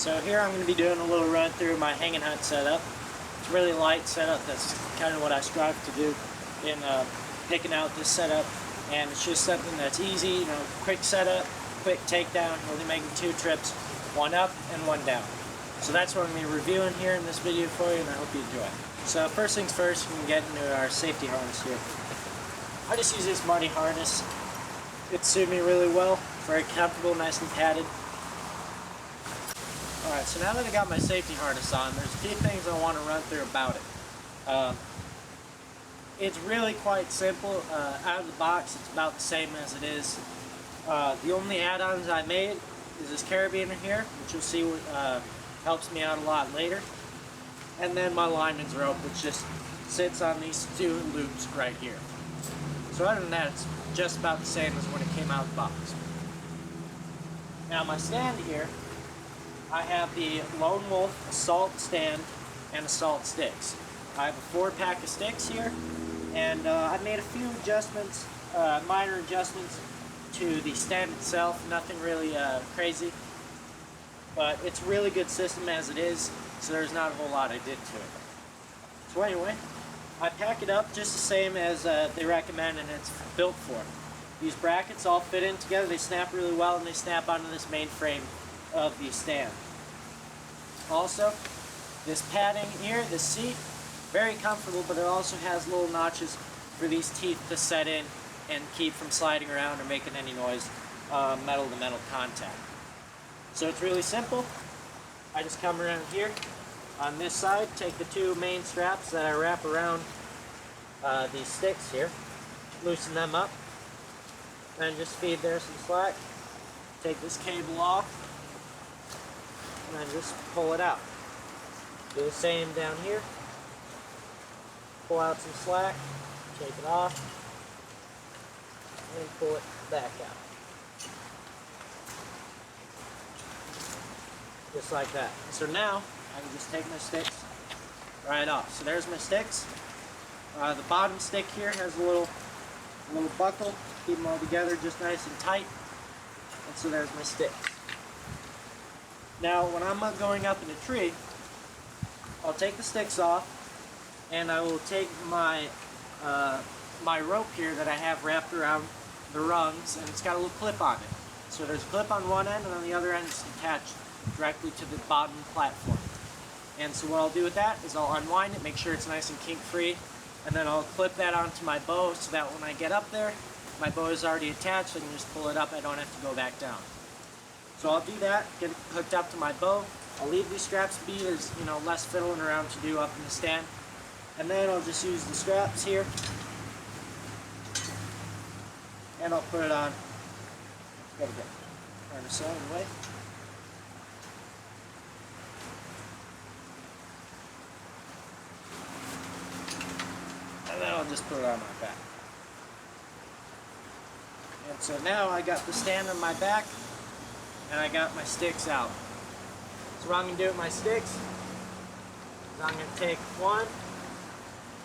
So here I'm going to be doing a little run through my hanging hunt setup. It's a really light setup. That's kind of what I strive to do in picking out this setup. And it's just something that's easy, quick setup, quick takedown. You're only making 2 trips, one up and one down. So that's what I'm going to be reviewing here in this video for you, and I hope you enjoy it. So first things first, we can get into our safety harness here. I just use this Marty harness. It suited me really well, very comfortable, nice and padded. Alright, so now that I got my safety harness on, there's a few things I want to run through about it. It's really quite simple. Out of the box, it's about the same as it is. The only add-ons I made is this carabiner here, which you'll see helps me out a lot later. And then my lineman's rope, which just sits on these 2 loops right here. So other than that, it's just about the same as when it came out of the box. Now my stand here, I have the Lone Wolf Assault stand and Assault sticks. I have a 4-pack of sticks here, and I made a few adjustments, minor adjustments to the stand itself, nothing really crazy. But it's a really good system as it is, so there's not a whole lot I did to it. So anyway, I pack it up just the same as they recommend and it's built for. These brackets all fit in together, they snap really well, and they snap onto this main frame of the stand. Also, this padding here, this seat, very comfortable, but it also has little notches for these teeth to set in and keep from sliding around or making any noise, metal to metal contact. So it's really simple. I just come around here on this side, take the 2 main straps that I wrap around these sticks here, loosen them up, and just feed there some slack. Take this cable off, and then just pull it out. Do the same down here. Pull out some slack, take it off, and pull it back out. Just like that. So now, I can just take my sticks right off. So there's my sticks. The bottom stick here has a little buckle, keep them all together just nice and tight. And so there's my sticks. Now, when I'm going up in a tree, I'll take the sticks off, and I will take my my rope here that I have wrapped around the rungs, and it's got a little clip on it. So there's a clip on one end, and on the other end it's attached directly to the bottom platform. And so what I'll do with that is I'll unwind it, make sure it's nice and kink free, and then I'll clip that onto my bow so that when I get up there, my bow is already attached, so I can just pull it up, I don't have to go back down. So I'll do that, get it hooked up to my bow. I'll leave these straps be, there's less fiddling around to do up in the stand. And then I'll just use the straps here, and I'll put it on. Gotta get harness out of the way. And then I'll just put it on my back. And so now I got the stand on my back, and I got my sticks out. So what I'm going to do with my sticks is I'm going to take one,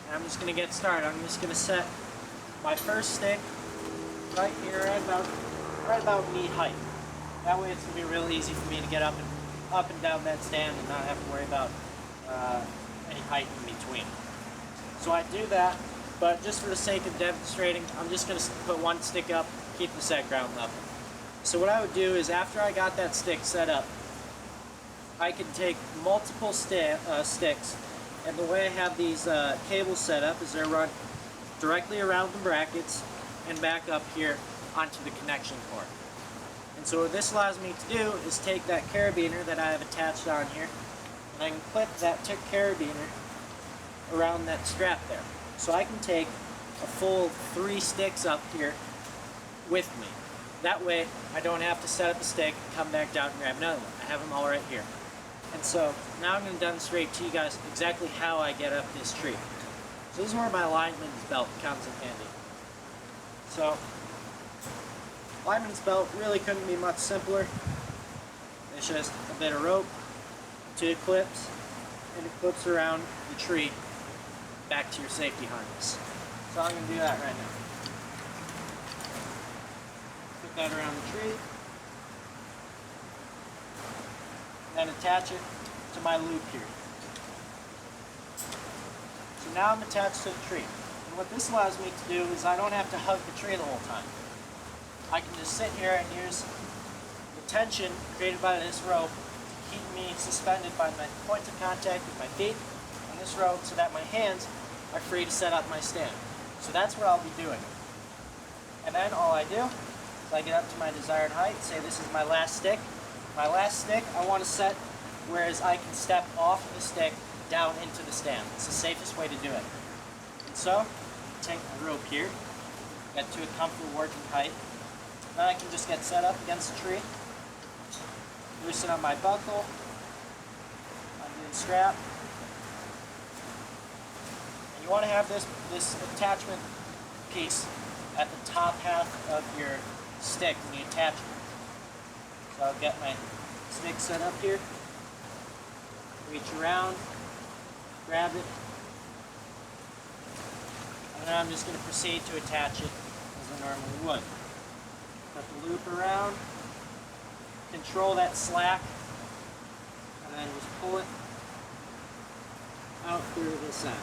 and I'm just going to get started. I'm just going to set my first stick right here, right about knee height. That way it's going to be real easy for me to get up and down that stand and not have to worry about any height in between. So I do that, but just for the sake of demonstrating, I'm just going to put one stick up, keep the set ground level. So what I would do is after I got that stick set up, I can take multiple sticks, and the way I have these cables set up is they're run directly around the brackets and back up here onto the connection cord. And so what this allows me to do is take that carabiner that I have attached on here, and I can clip that carabiner around that strap there. So I can take a full 3 sticks up here with me. That way I don't have to set up a stick, come back down and grab another one. I have them all right here. And so now I'm going to demonstrate to you guys exactly how I get up this tree. So this is where my lineman's belt comes in handy. So lineman's belt really couldn't be much simpler. It's just a bit of rope, 2 clips, and it clips around the tree back to your safety harness. So I'm going to do that right now. Put that around the tree. then attach it to my loop here. So now I'm attached to the tree. And what this allows me to do is I don't have to hug the tree the whole time. I can just sit here and use the tension created by this rope to keep me suspended by my points of contact with my feet on this rope so that my hands are free to set up my stand. So that's what I'll be doing. And then all I do is I get up to my desired height, say this is my last stick. My last stick I want to set whereas I can step off of the stick down into the stand. It's the safest way to do it. And so, take my rope here, get to a comfortable working height. Then I can just get set up against the tree, loosen up my buckle, undo the strap. And you want to have this attachment piece at the top half of your stick when you attach it. So I'll get my stick set up here, reach around, grab it, and then I'm just going to proceed to attach it as I normally would. Put the loop around, control that slack, and then just pull it out through this end.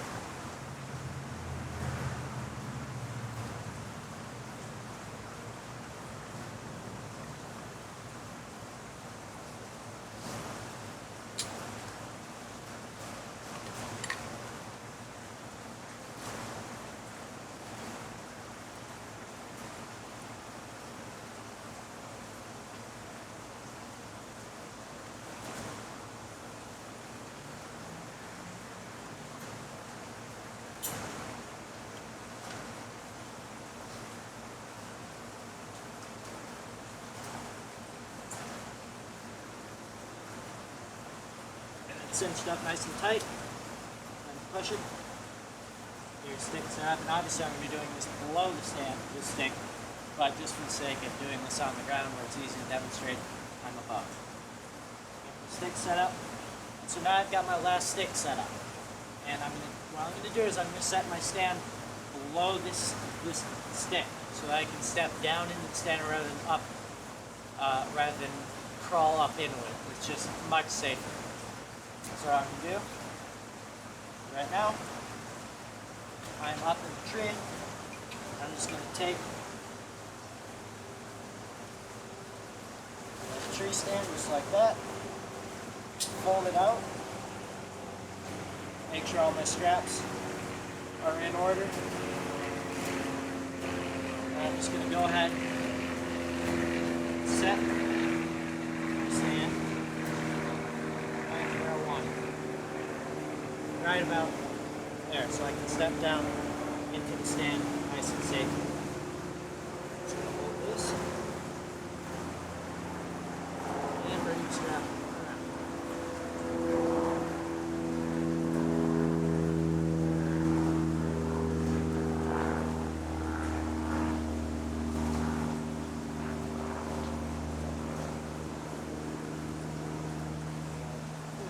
Cinched up nice and tight, and push it. Your stick's up, and obviously I'm going to be doing this below the stand, this stick, but just for the sake of doing this on the ground where it's easy to demonstrate, I'm above. Get the stick set up, and so now I've got my last stick set up. And what I'm going to do is I'm going to set my stand below this stick, so that I can step down into the stand rather than up, rather than crawl up into it. It's just much safer. So what I'm going to do, right now, I'm up in the tree. I'm just going to take the tree stand just like that, fold it out, make sure all my straps are in order, and I'm just going to go ahead and set my stand right about there, so I can step down into the stand nice and safe. Just gonna hold this and bring the strap around.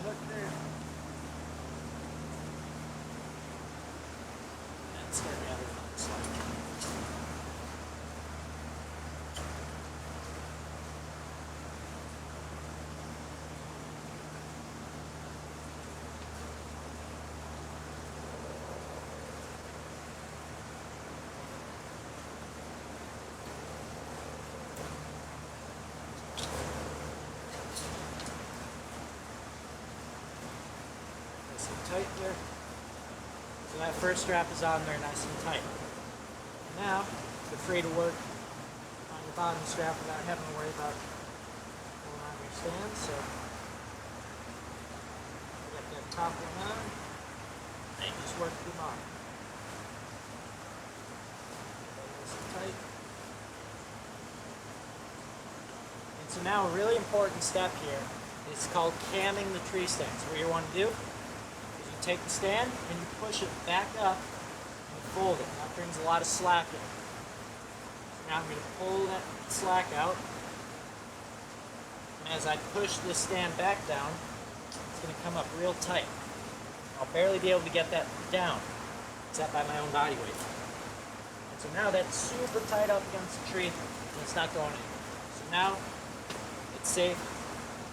Look there. Start the other slide. Nice and tight there. So that first strap is on there nice and tight. And now, you're free to work on your bottom strap without having to worry about going on your stand. So, you got that top one on, and you just work the bottom. Nice and tight. And so now a really important step here is called camming the tree stand. So what you want to do, take the stand and you push it back up and fold it. That brings a lot of slack in. So now I'm going to pull that slack out. And as I push this stand back down, it's going to come up real tight. I'll barely be able to get that down, except by my own body weight. And so now that's super tight up against the tree and it's not going anywhere. So now it's safe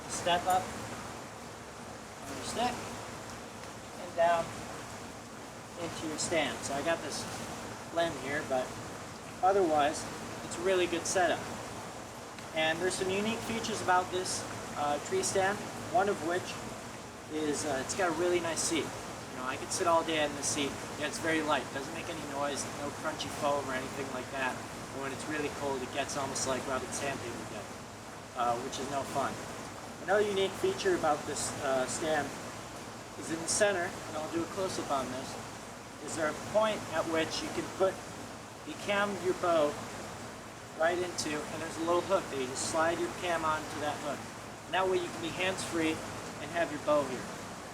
to step up your stick and down into your stand. So I got this limb here, but otherwise it's a really good setup. And there's some unique features about this tree stand, one of which is it's got a really nice seat. You know, I could sit all day in this seat. Yeah, it's very light, doesn't make any noise, no crunchy foam or anything like that. And when it's really cold, it gets almost like rubbing sandpaper gets, which is no fun. Another unique feature about this stand is in the center, and I'll do a close-up on this, is there a point at which you can put the cam of your bow right into, and there's a little hook that you just slide your cam onto that hook. And that way you can be hands-free and have your bow here.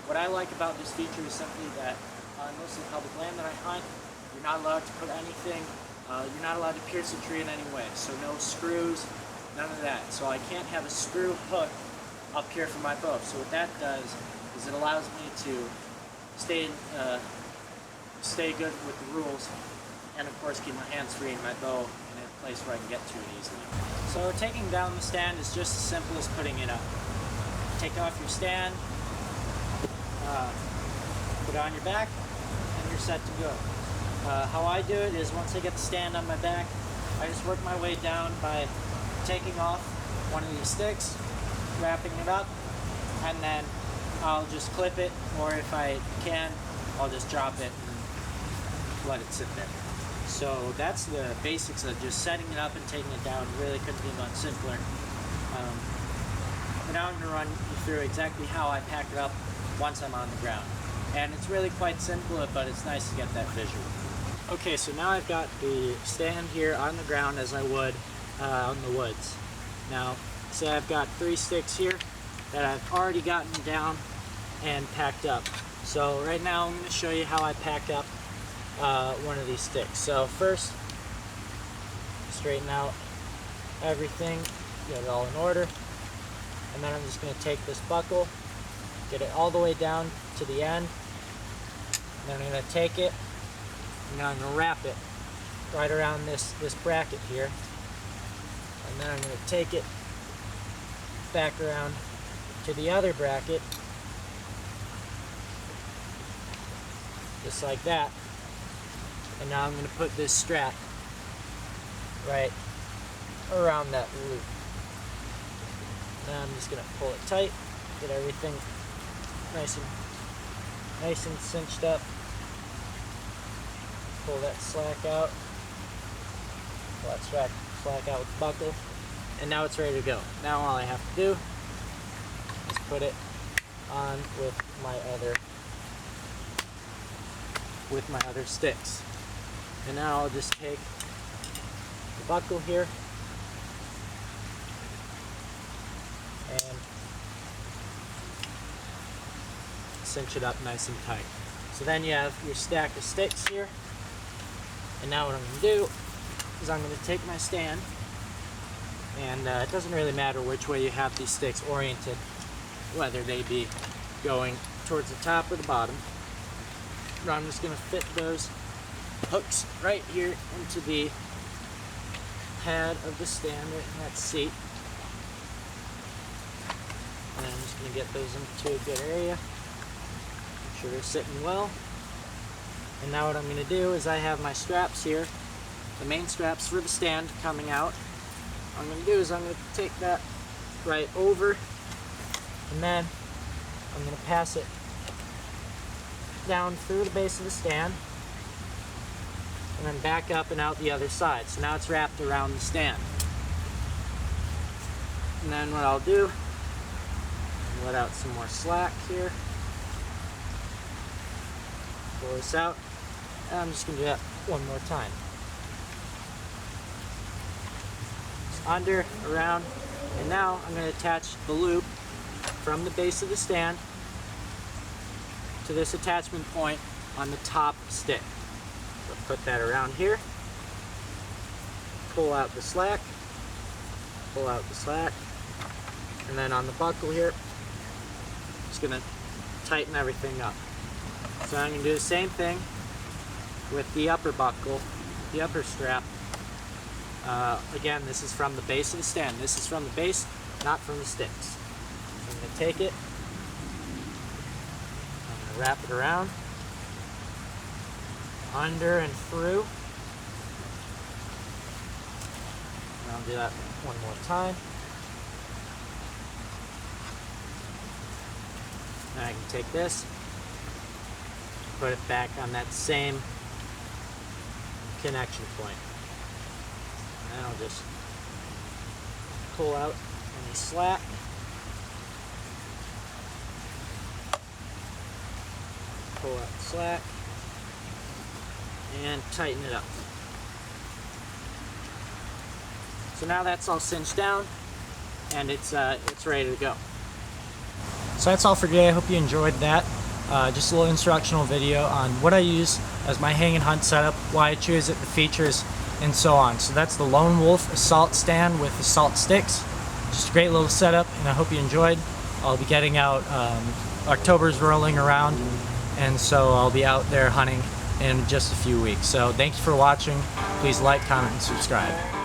What I like about this feature is simply that on most of the public land that I hunt, you're not allowed to put anything, you're not allowed to pierce a tree in any way. So no screws, none of that. So I can't have a screw hook up here for my bow. So what that does is it allows me to stay good with the rules, and of course keep my hands free and my bow in a place where I can get to it easily. So taking down the stand is just as simple as putting it up. Take off your stand, put it on your back, and you're set to go. How I do it is once I get the stand on my back, I just work my way down by taking off one of these sticks, wrapping it up, and then I'll just clip it, or if I can, I'll just drop it and let it sit there. So that's the basics of just setting it up and taking it down. Really couldn't be much simpler. But now I'm going to run you through exactly how I pack it up once I'm on the ground. And it's really quite simple, but it's nice to get that visual. Okay, so now I've got the stand here on the ground as I would out in the woods. Now, say I've got 3 sticks here that I've already gotten down and packed up. So right now I'm going to show you how I pack up one of these sticks. So first, straighten out everything, get it all in order, and then I'm just going to take this buckle, get it all the way down to the end, and then I'm going to take it, and then I'm going to wrap it right around this bracket here, and then I'm going to take it back around to the other bracket, just like that. And now I'm going to put this strap right around that loop. Now I'm just going to pull it tight, get everything nice and cinched up. Pull that slack out. Pull that slack out with the buckle. And now it's ready to go. Now all I have to do is put it on with my other sticks. And now I'll just take the buckle here and cinch it up nice and tight. So then you have your stack of sticks here. And now what I'm going to do is I'm going to take my stand, and it doesn't really matter which way you have these sticks oriented, whether they be going towards the top or the bottom. But I'm just going to fit those hooks right here into the pad of the stand, right in that seat. And I'm just going to get those into a good area. Make sure they're sitting well. And now what I'm going to do is I have my straps here, the main straps for the stand coming out. What I'm going to do is I'm going to take that right over, and then I'm going to pass it down through the base of the stand, and then back up and out the other side. So now it's wrapped around the stand. And then what I'll do, let out some more slack here, pull this out, and I'm just going to do that one more time. Just under, around, and now I'm going to attach the loop from the base of the stand to this attachment point on the top stick. So put that around here, pull out the slack, and then on the buckle here, just going to tighten everything up. So I'm going to do the same thing with the upper buckle, the upper strap. Again, this is from the base of the stand. This is from the base, not from the sticks. So I'm going to take it, wrap it around, under and through. And I'll do that one more time. And I can take this, put it back on that same connection point. And I'll just pull out any slack. Pull out the slack and tighten it up. So now that's all cinched down and it's ready to go. So that's all for today. I hope you enjoyed that. Just a little instructional video on what I use as my hang and hunt setup, why I choose it, the features, and so on. So that's the Lone Wolf assault stand with assault sticks. Just a great little setup, and I hope you enjoyed. I'll be getting out, October's rolling around, and so I'll be out there hunting in just a few weeks. So thank you for watching. Please like, comment, and subscribe.